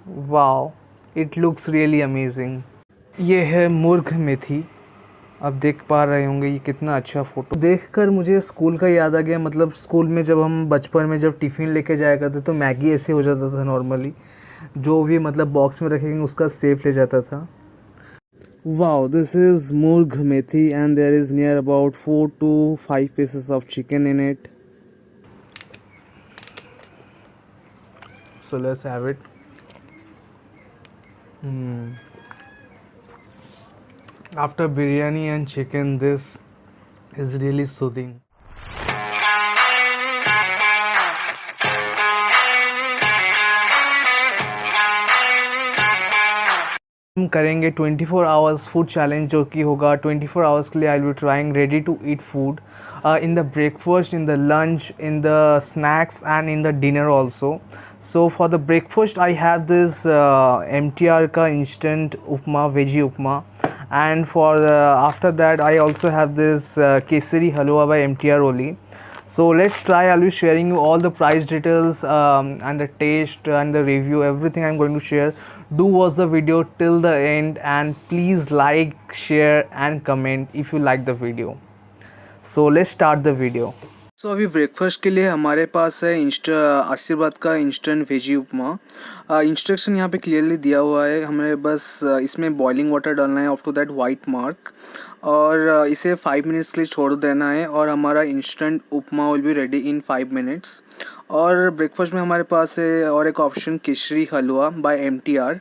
Wow, it looks really amazing. ये है मुर्ग मेथी। आप देख पा रहे होंगे ये कितना अच्छा फ़ोटो देखकर मुझे स्कूल का याद आ गया। मतलब स्कूल में जब हम बचपन में जब टिफ़िन लेके जाया करते तो मैगी ऐसे हो जाता था नॉर्मली, जो भी मतलब बॉक्स में रखेंगे उसका सेफ ले जाता था। Wow, this is murg methi and there is near about 4 to 5 pieces of chicken in it. So let's have it. After biryani and chicken, this is really soothing. हम करेंगे 24 आवर्स फूड चैलेंज, जो कि होगा 24 आवर्स के लिए। I will be trying ready to eat food in the breakfast, in the lunch, in the snacks and in the dinner also. So for the breakfast I have this MTR का instant upma, veggie upma, and for after that I also have this kesari halwa by MTR only. So let's try. I'll be sharing you all the price details and the taste and the review, everything I'm going to share. Do watch the video till the end and please like, share and comment if you like the video. So let's start the video. सो अभी breakfast के लिए हमारे पास है आशीर्वाद का instant veggie उपमा। Instruction यहाँ पे clearly दिया हुआ है, हमें बस इसमें बॉइलिंग वाटर डालना है up to that white mark, और इसे 5 मिनट्स के लिए छोड़ देना है और हमारा instant upma will be ready in 5 minutes. और ब्रेकफास्ट में हमारे पास है और एक ऑप्शन केसरी हलवा बाय MTR।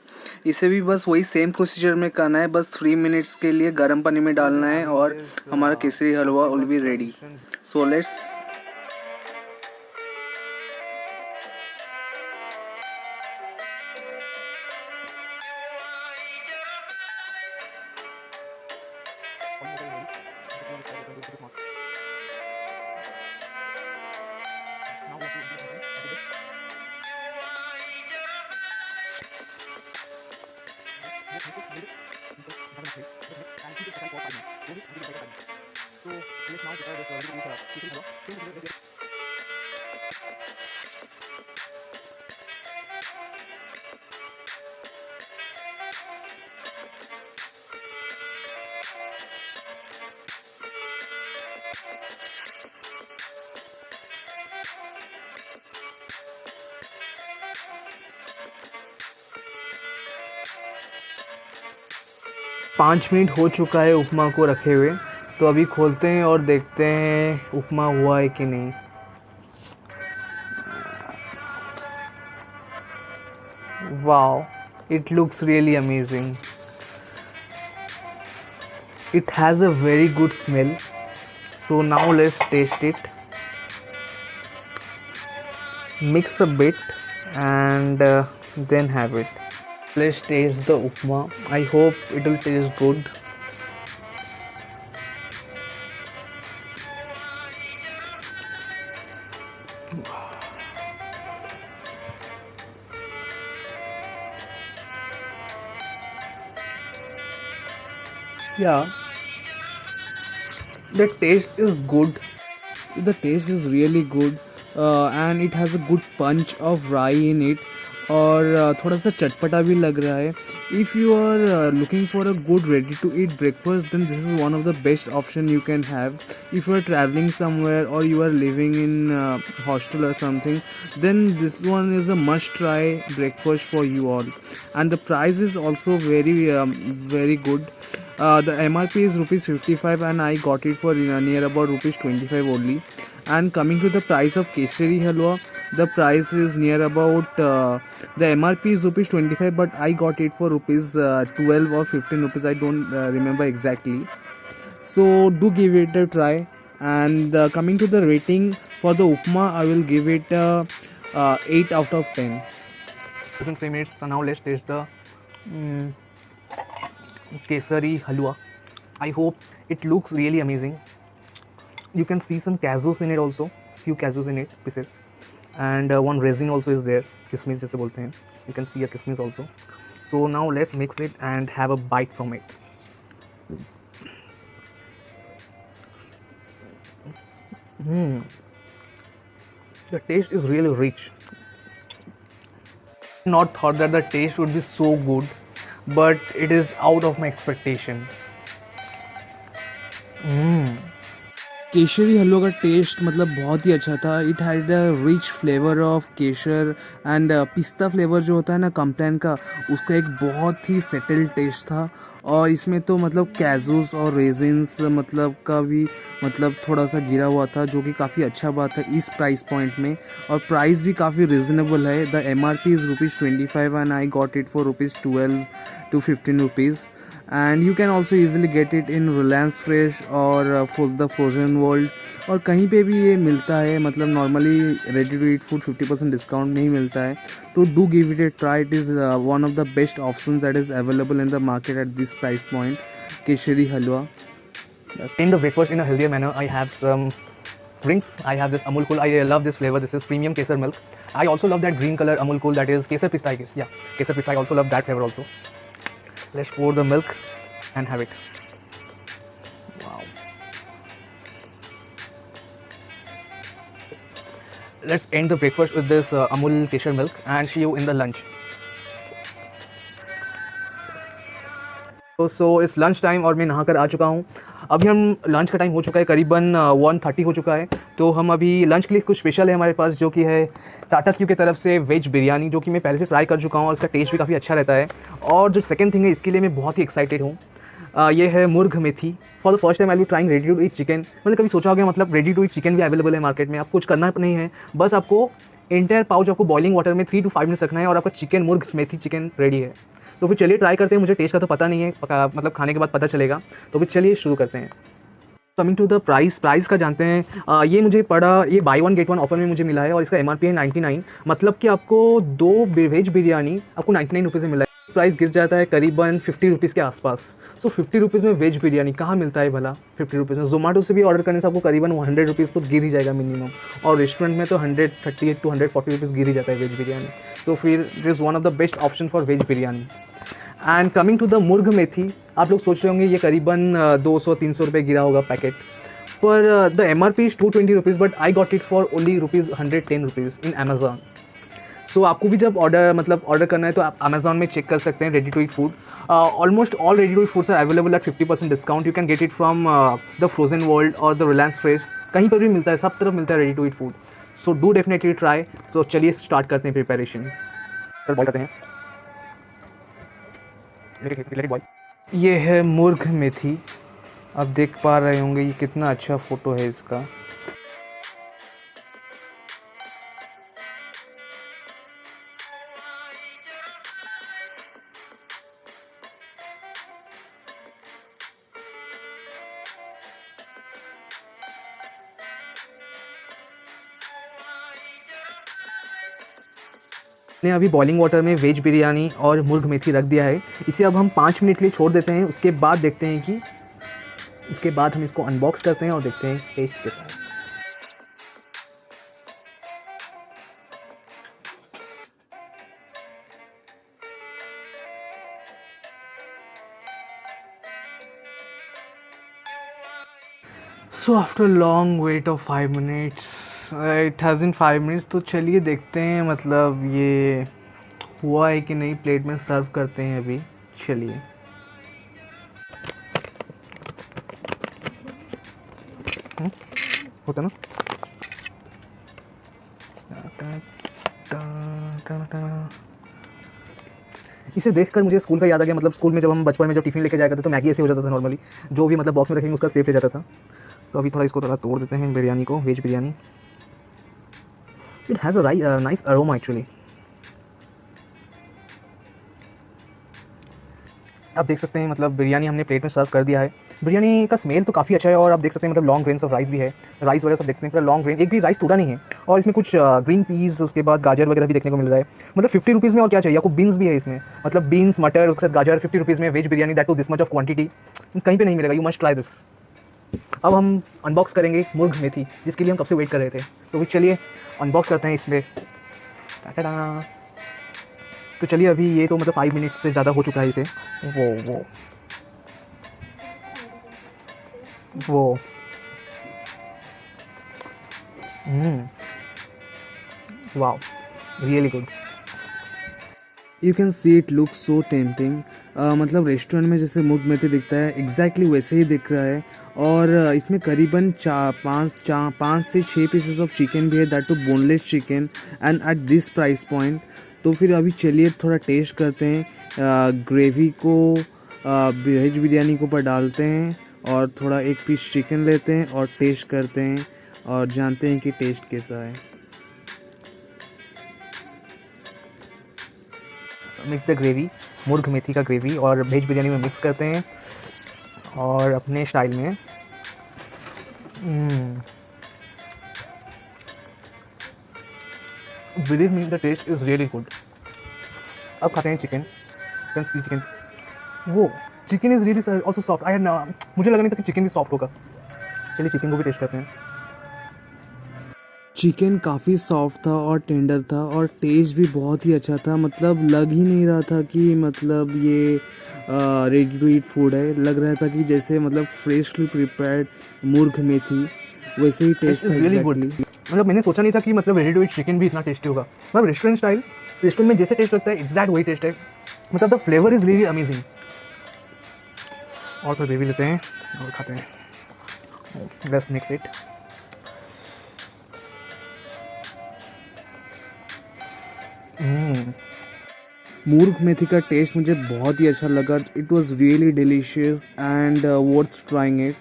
इसे भी बस वही सेम प्रोसीजर में करना है, बस 3 मिनट्स के लिए गर्म पानी में डालना है और हमारा kesari halwa will be ready. So let's पाँच मिनट हो चुका है उपमा को रखे हुए, तो अभी खोलते हैं और देखते हैं उपमा हुआ है कि नहीं। Wow, it looks really amazing. It has a very good smell. So now let's taste it, mix a bit and then have it. Let's taste the upma. I hope it will taste good. Yeah, the taste is good. The taste is really good, and it has a good punch of rye in it, और थोड़ा सा चटपटा भी लग रहा है। If you are looking for a good ready to eat breakfast, then this is one of the best option you can have. If you are travelling somewhere और you are living in hostel और something, then this one is a must try breakfast for you all, and the price is also very good. The MRP is rupees 55 and I got it for near about rupees 25 only. And coming to the price of Kesari Halwa, the price is near about the MRP is rupees 25, but I got it for rupees 12 or 15 rupees, I don't remember exactly. So do give it a try. And coming to the rating for the upma, I will give it 8 out of 10. 3 minutes. So now let's taste the kesari halwa. I hope it looks really amazing. You can see some cashews in it also, few cashews in it, pieces, and one resin also is there, kismis जैसे बोलते हैं. You can see a kismis also. So now let's mix it and have a bite from it. The taste is really rich. Not thought that the taste would be so good, but it is out of my expectation. Keshari हलवा का test मतलब बहुत ही अच्छा था. It had a rich flavour of Kesar and पिस्ता flavour जो होता है ना कॉम्प्लान का, उसका एक बहुत ही सेटल्ड टेस्ट था. और इसमें तो मतलब कैजूस और रेजिन्स मतलब का भी मतलब थोड़ा सा गिरा हुआ था, जो कि काफ़ी अच्छा बात है इस प्राइस पॉइंट में. और प्राइस भी काफ़ी रिजनेबल है. The MRP is ₹25 and I got it for ₹12 to ₹15. And you can also easily get it in Reliance Fresh और द फ्रोजन वर्ल्ड. और कहीं पे भी ये मिलता है, मतलब normally ready to eat food 50% discount नहीं मिलता है. तो do give it a try. It is one of the best option that is available in the market at this price point. Keshari halwa. In the breakfast in a healthier manner, I have some drinks. I have this Amul Cool. I love this flavor. This is premium Kesar milk. I also love that green color Amul Cool, that is Kesar Pista, I guess. Yeah, Kesar Pista. I also love that flavor also. Let's pour the milk and have it. Wow. Let's end the breakfast with this Amul Kesar milk and see you in the lunch. So it's lunch time और मैं नहाकर आ चुका हूँ. अभी हम lunch का time हो चुका है, करीबन 1:30 हो चुका है. तो हम अभी लंच के लिए कुछ स्पेशल है हमारे पास, जो कि है टाटा क्यू की तरफ से वेज बिरयानी, जो कि मैं पहले से ट्राई कर चुका हूँ और इसका टेस्ट भी काफ़ी अच्छा रहता है. और जो सेकंड थिंग है, इसके लिए मैं बहुत ही एक्साइटेड हूँ. ये है murg methi. For the first time I will trying ready to eat chicken. मैंने कभी सोचा होगा मतलब रेडी टू ईट चिकन भी अवेलेबल है मार्केट में. आप कुछ करना नहीं है, बस आपको एंटायर पाउच आपको बॉइलिंग वाटर में 3 to 5 मिनट्स रखना है और आपका चिकन मुर्ग मेथी चिकन रेडी है. तो फिर चलिए ट्राई करते हैं. मुझे टेस्ट का तो पता नहीं है, मतलब खाने के बाद पता चलेगा. तो फिर चलिए शुरू करते हैं. कमिंग टू द प्राइस का जानते हैं. ये मुझे पड़ा, ये by one get one offer में मुझे मिला है और इसका MRP है 99. मतलब कि आपको 2 वेज बिरयानी आपको 99 रुपीज़ में मिला है. प्राइस गिर जाता है करीबन 50 रुपीज़ के आसपास. सो 50 रुपीज़ में वेज बिरयानी कहाँ मिलता है भला 50 रुपीज़ में. जोमेटो से भी ऑर्डर करने से आपको करीबन 100 रुपीज़ तो गिर ही जाएगा मिनिमम. और रेस्टोरेंट में तो 138 to 140 रुपीज़ गिर ही जाता है वेज बिरयानी. तो फिर this is one of the best option for veg biryani. And coming to the murgh methi, आप लोग सोच रहे होंगे ये करीबन 200-300 रुपये गिरा होगा पैकेट. पर the MRP is 220 rupees, but I got it for only ₹110 in Amazon. So आपको भी जब ऑर्डर करना है तो आप अमेज़ॉन में चेक कर सकते हैं ready to eat food. Almost all ready to eat foods are available at 50% discount. You can get it from the frozen world और द रिलायंस फ्रेश. कहीं पर भी मिलता है, सब तरफ मिलता है ready to eat food. So do definitely try. So चलिए स्टार्ट करते हैं प्रिपरेशन. बॉयल करते हैं. ये है मुर्ग मेथी. आप देख पा रहे होंगे ये कितना अच्छा फ़ोटो है इसका. ने अभी बॉइलिंग वाटर में वेज बिरयानी और मुर्ग मेथी रख दिया है. इसे अब हम 5 मिनट के लिए छोड़ देते हैं. उसके बाद देखते हैं कि उसके बाद हम इसको अनबॉक्स करते हैं और देखते हैं टेस्ट कैसा है. So after long weight of 5 minutes, it has in 5 minutes. तो चलिए देखते हैं मतलब ये हुआ है कि नहीं. प्लेट में सर्व करते हैं अभी. चलिए. होता ना. इसे देखकर मुझे स्कूल का याद आ गया. मतलब स्कूल में जब हम बचपन में जब टिफ़िन लेके जाया करते तो मैगी ऐसे हो जाता था नॉर्मली. जो भी मतलब बॉक्स में रखेंगे उसका सेफ रह जाता था. तो अभी थोड़ा इसको थोड़ा तोड़ देते हैं बिरयानी को, veg biryani. It has a nice aroma actually. आप देख सकते हैं मतलब बिरयानी हमने प्लेट में सर्व कर दिया है. बिरयानी का स्मेल तो काफ़ी अच्छा है. और आप देख सकते हैं मतलब लॉन्ग ग्रेन्स ऑफ राइस भी है. राइस वगैरह सब देख सकते हैं पूरा लॉन्ग ग्रेन, एक भी राइस टूटा नहीं है. और इसमें कुछ ग्रीन पीस, उसके बाद गाजर वगैरह भी देखने को मिल रहा है. मतलब 50 रुपीज़ में और क्या चाहिए आपको. बीन्स भी है इसमें, मतलब बीन्स मटर उसके साथ गाजर. 50 रुपीज़ में veg biryani, that too this much of quantity कहीं पे नहीं मिलेगा. You must try this. अब हम अनबॉक्स करेंगे मुर्ग मेथी, जिसके लिए हम कब से वेट कर रहे थे. तो फिर चलिए अनबॉक्स करते हैं इसमें. तो चलिए अभी ये तो मतलब 5 मिनट्स से ज़्यादा हो चुका है इसे. वो wow, really good. You can see it look so tempting. मतलब रेस्टोरेंट में जैसे मुर्ग मेथी दिखता है एग्जैक्टली वैसे ही दिख रहा है। और इसमें करीबन 5 से 6 पीसेस ऑफ चिकन भी है, that too boneless chicken, and at this price point. तो फिर अभी चलिए थोड़ा टेस्ट करते हैं। ग्रेवी को वेज बिरयानी के ऊपर डालते हैं और थोड़ा एक पीस चिकन लेते हैं और टेस्ट करते हैं और जानते हैं कि टेस्ट कैसा है। मिक्स द ग्रेवी, मुर्ग मेथी का ग्रेवी और वेज बिरयानी में मिक्स करते हैं और अपने स्टाइल में। Believe me, the taste is really good. अब खाते हैं चिकन। कैन सी चिकन, वो chicken is really also soft. मुझे लगा नहीं था कि चिकन भी सॉफ्ट होगा। चलिए चिकन को भी टेस्ट करते हैं। चिकन काफ़ी सॉफ्ट था और टेंडर था और टेस्ट भी बहुत ही अच्छा था। मतलब लग ही नहीं रहा था कि मतलब ये रेडी टू ईट फूड है। लग रहा था कि जैसे मतलब फ्रेशली प्रिपेयर्ड मुर्ग मेथी वैसे ही टेस्ट था एग्जैक्टली। मतलब मैंने सोचा नहीं था कि मतलब रेडी टू ईट चिकन भी इतना टेस्टी होगा। मतलब रेस्टोरेंट स्टाइल, रेस्टोरेंट में जैसे टेस्ट लगता है एग्जैक्ट वही टेस्ट है। मतलब the flavour is really amazing. और तो ग्रेवी लेते हैं और खाते हैं। Let's mix it. मुर्ग मेथी का टेस्ट मुझे बहुत ही अच्छा लगा। It was really delicious and worth trying it.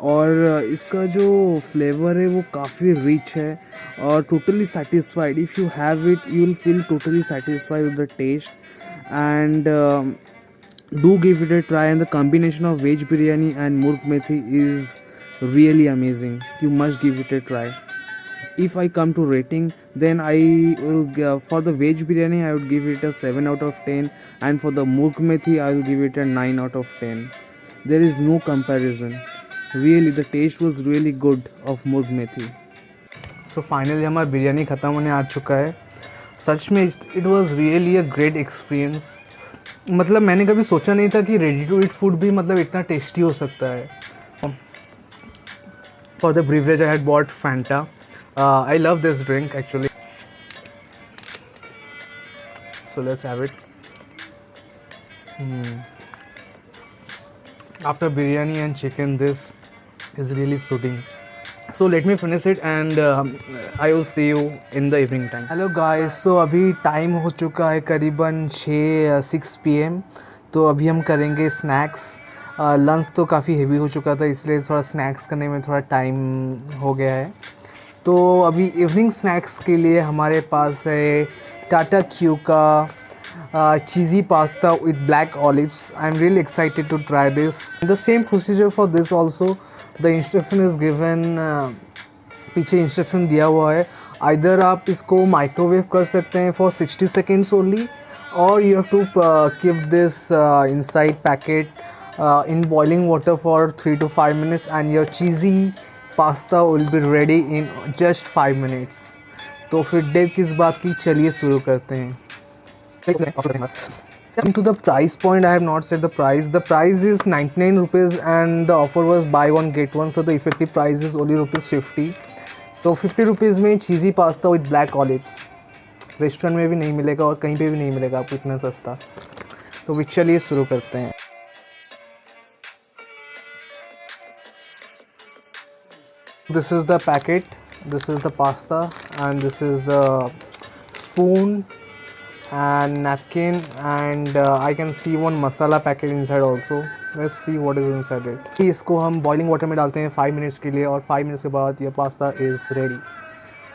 और इसका जो फ्लेवर है वो काफ़ी रिच है और totally satisfied. If you have it you will feel totally satisfied with the taste and do give it a try. And the combination of veg biryani and murg methi is really amazing. You must give it a try. If I come to rating, then I will for the veg biryani I would give it a 7 out of 10, and for the murg methi I will give it a 9 out of 10. There is no comparison. Really the taste was really good of murg methi. So finally हमारा बिरयानी ख़त्म होने आ चुका है। सच में it was really a great experience. मतलब मैंने कभी सोचा नहीं था कि रेडी टू ईट फूड भी मतलब इतना टेस्टी हो सकता है। For the beverage I had bought Fanta. I love this drink actually, so let's have it. After biryani and chicken this is really soothing. So let me finish it and I will see you in the evening time. Hello guys, so अभी time हो चुका है करीबन 6 PM। तो अभी हम करेंगे snacks. Lunch तो काफ़ी हेवी हो चुका था इसलिए थोड़ा स्नैक्स करने में थोड़ा टाइम हो गया है। तो अभी इवनिंग स्नैक्स के लिए हमारे पास है टाटा क्यू का cheesy pasta with black olives. I'm really excited to try this. The same procedure for this also. The instruction is given, पीछे इंस्ट्रक्शन दिया हुआ है। आइदर आप इसको माइक्रोवेव कर सकते हैं फॉर 60 seconds ओनली, और you have to keep this inside packet in boiling water for 3 to 5 minutes and your cheesy pasta will be ready in just 5 minutes। तो फिर देर किस बात की, चलिए शुरू करते हैं। To the price point, I have not said the price. The price is 99 rupees and the offer was buy one get one, so the effective price is only rupees 50. So 50 rupees में cheesy pasta with black olives restaurant में भी नहीं मिलेगा और कहीं पे भी नहीं मिलेगा आपको इतना सस्ता। तो चलिए शुरू करते हैं। This is the packet, this is the pasta and this is the spoon and napkin and I can see one masala packet inside also. Let's see what is inside it. इसको हम boiling water में डालते हैं 5 minutes के लिए और 5 minutes के बाद ये pasta is ready.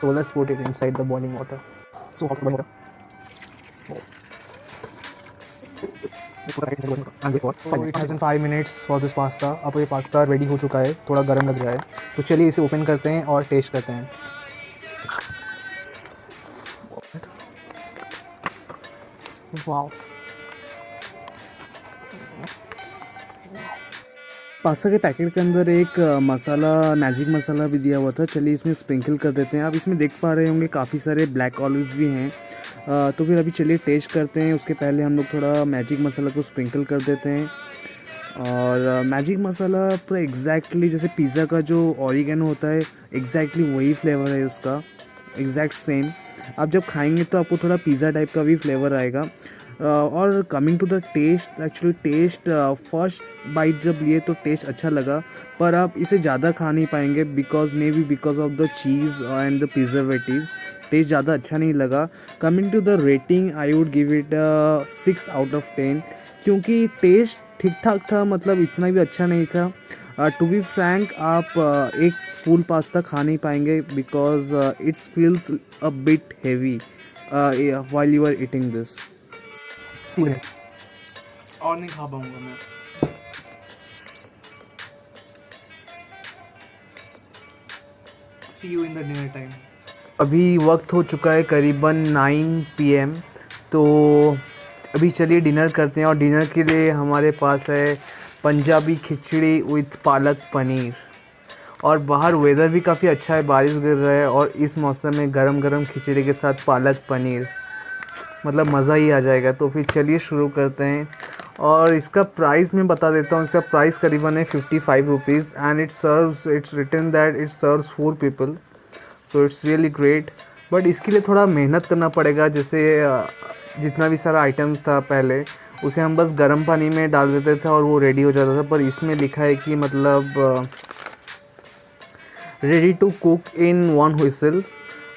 So let's put it inside the boiling water. So hot boiling water. And wait for 5 minutes. It has been 5 minutes for this pasta. अब ये pasta ready हो चुका है, थोड़ा गर्म लग रहा है। तो चलिए इसे open करते हैं और टेस्ट करते हैं। वाओ, पास्ता के पैकेट के अंदर एक मसाला, मैजिक मसाला भी दिया हुआ था। चलिए इसमें स्प्रिंकल कर देते हैं। आप इसमें देख पा रहे होंगे काफ़ी सारे ब्लैक ऑलिव्स भी हैं। तो फिर अभी चलिए टेस्ट करते हैं। उसके पहले हम लोग थोड़ा मैजिक मसाला को स्प्रिंकल कर देते हैं। और मैजिक मसाला पूरा एग्जैक्टली जैसे पिज़्ज़ा का जो ऑरिगेनो होता है एग्जैक्टली वही फ्लेवर है उसका, एग्जैक्ट सेम। आप जब खाएंगे तो आपको थोड़ा पिज़्ज़ा टाइप का भी फ्लेवर आएगा। और coming to the taste, actually taste first bite जब लिए तो टेस्ट अच्छा लगा, पर आप इसे ज़्यादा खा नहीं पाएंगे because of the cheese and the preservative. Taste ज़्यादा अच्छा नहीं लगा। Coming to the rating, I would give it 6 out of 10, क्योंकि टेस्ट ठीक ठाक था, मतलब इतना भी अच्छा नहीं था। टू बी फ्रैंक, आप एक फुल पास्ता खा नहीं पाएंगे because it's feels a bit heavy while you are eating this। और नहीं खा पाऊंगा मैं। See you in the dinner time। अभी वक्त हो चुका है करीबन 9 PM, तो अभी चलिए डिनर करते हैं। और डिनर के लिए हमारे पास है पंजाबी खिचड़ी विथ पालक पनीर। और बाहर वेदर भी काफ़ी अच्छा है, बारिश गिर रहा है, और इस मौसम में गरम गरम खिचड़ी के साथ पालक पनीर, मतलब मज़ा ही आ जाएगा। तो फिर चलिए शुरू करते हैं। और इसका प्राइस मैं बता देता हूँ। इसका प्राइस करीबन है 55 rupees, and it's written that it serves 4 people, so it's really great. But इसके लिए थोड़ा मेहनत करना पड़ेगा। जैसे जितना भी सारा आइटम्स था पहले, उसे हम बस गर्म पानी में डाल देते थे और वो रेडी हो जाता था। पर इसमें लिखा है कि मतलब ready to cook in 1 whistle,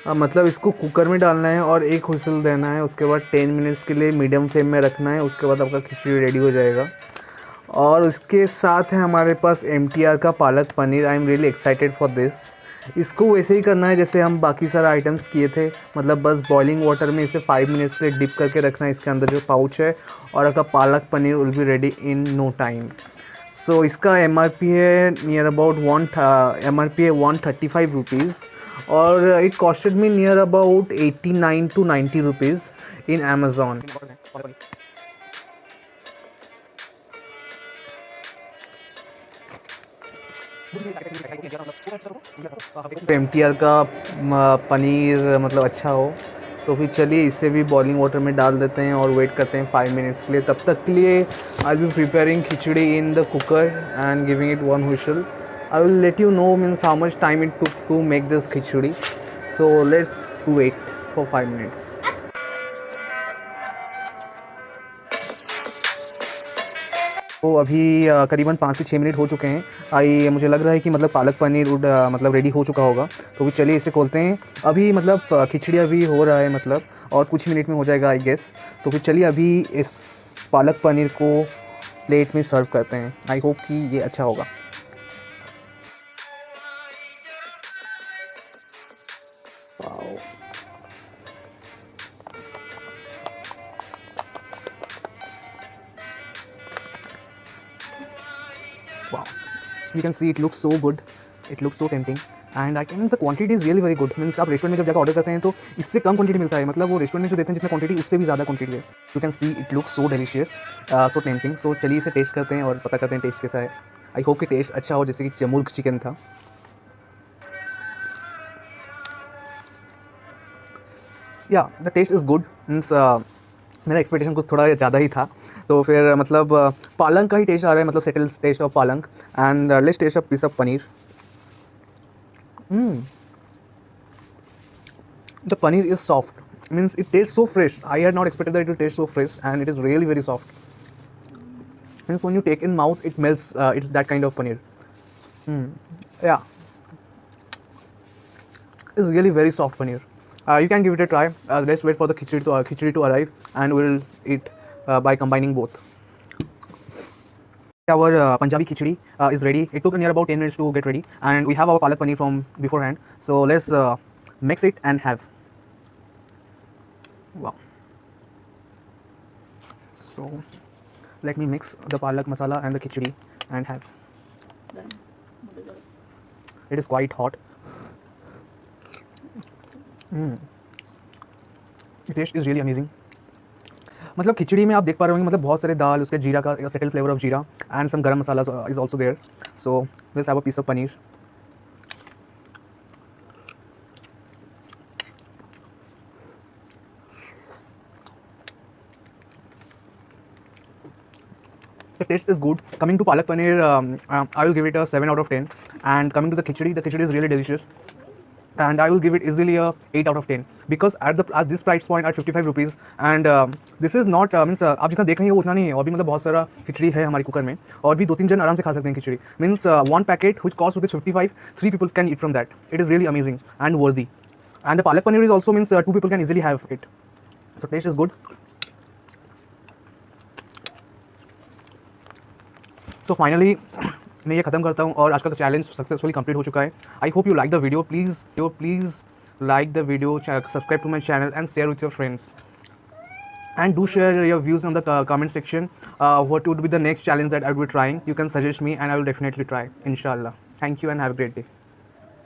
मतलब इसको कुकर में डालना है और 1 व्हिसल देना है। उसके बाद 10 मिनट्स के लिए मीडियम फ्लेम में रखना है। उसके बाद आपका खिचड़ी रेडी हो जाएगा। और इसके साथ है हमारे पास MTR का palak paneer. I am really excited for this. इसको वैसे ही करना है जैसे हम बाकी सारा आइटम्स किए थे, मतलब बस बॉइलिंग वाटर में इसे 5 मिनट्स के लिए डिप करके रखना है इसके अंदर जो पाउच है, और आपका palak paneer will be ready in no time. So इसका MRP है नियर अबाउट MRP है 135 रुपीज़, और it costed me near about 89 to 90 rupees in Amazon. MTR का पनीर मतलब अच्छा हो, तो फिर चलिए इसे भी बॉइलिंग वाटर में डाल देते हैं और वेट करते हैं 5 मिनट्स के लिए। तब तक के लिए I will be preparing khichdi in the cooker and giving it 1 whistle. I will let you know means how much time it took to make this khichdi. So let's wait for 5 minutes. तो अभी करीबन 5 से 6 मिनट हो चुके हैं। मुझे लग रहा है कि मतलब पालक पनीर मतलब रेडी हो चुका होगा। तो भी चलिए इसे खोलते हैं। अभी मतलब खिचड़ी अभी हो रहा है, मतलब और कुछ मिनट में हो जाएगा आई गेस। तो फिर चलिए अभी इस पालक पनीर को प्लेट में सर्व करते हैं। आई होप कि ये अच्छा होगा। Wow, you can see it looks so good, it looks so tempting, and I can the quantity is really very good। Means आप रेस्टोरेंट में जब जाकर ऑर्डर करते हैं तो इससे कम क्वांटिटी मिलता है, मतलब वो रेस्टोरेंट में जो देते हैं जितना क्वांटिटी उससे भी ज़्यादा क्वांटिटी है। You can see it looks so delicious, so tempting. So चलिए इसे टेस्ट करते हैं और पता करते हैं टेस्ट कैसा है। आई होप कि टेस्ट अच्छा हो, जैसे कि चमुर्ग चिकन था। या the taste is good. Means मेरा एक्सपेक्टेशन कुछ थोड़ा ज़्यादा ही था। तो फिर मतलब पालक का ही टेस्ट आ रहा है, मतलब settles taste of palak. And let's taste of piece of paneer. The paneer is soft, means it tastes so fresh. I had not expected that it will taste so fresh, and it is really very soft. Means when you take in mouth it melts, it's that kind of paneer. Yeah, it's really very soft paneer. You can give it a try. Let's wait for the khichdi to arrive, and we'll eat by combining both. Our Punjabi khichdi is ready. It took near about 10 minutes to get ready, and we have our palak paneer from beforehand. So let's mix it and have. Wow. So let me mix the palak masala and the khichdi and have. It is quite hot. The taste is really amazing. मतलब खिचड़ी में आप देख पा रहे होंगे, मतलब बहुत सारे दाल, उसके जीरा का subtle flavour of jeera, and some garam masala is also there. So let's have a piece of paneer. The taste is good. Coming to palak paneer, I will give it a 7 out of 10. And coming to the khichdi is really delicious. and I will give it easily a 8 out of 10 because at this price point at 55 rupees and this is not means आप जितना देख रहे हैं वो उतना नहीं है और भी मतलब बहुत सारा खिचड़ी है हमारी कुकर में और भी 2-3 जन आराम से खा सकते हैं khichdi means one packet which cost rupees 55 3 people can eat from that. It is really amazing and worthy and the palak paneer is also means 2 people can easily have it, so taste is good. So finally मैं ये ख़त्म करता हूँ और आज का challenge successfully complete हो चुका है. I hope you like the video. Please like the video, subscribe to my channel and share with your friends, and do share your views on the comment section. What would be the next challenge that I will be trying? You can suggest me and I will definitely try, inshallah. Thank you and have a great day.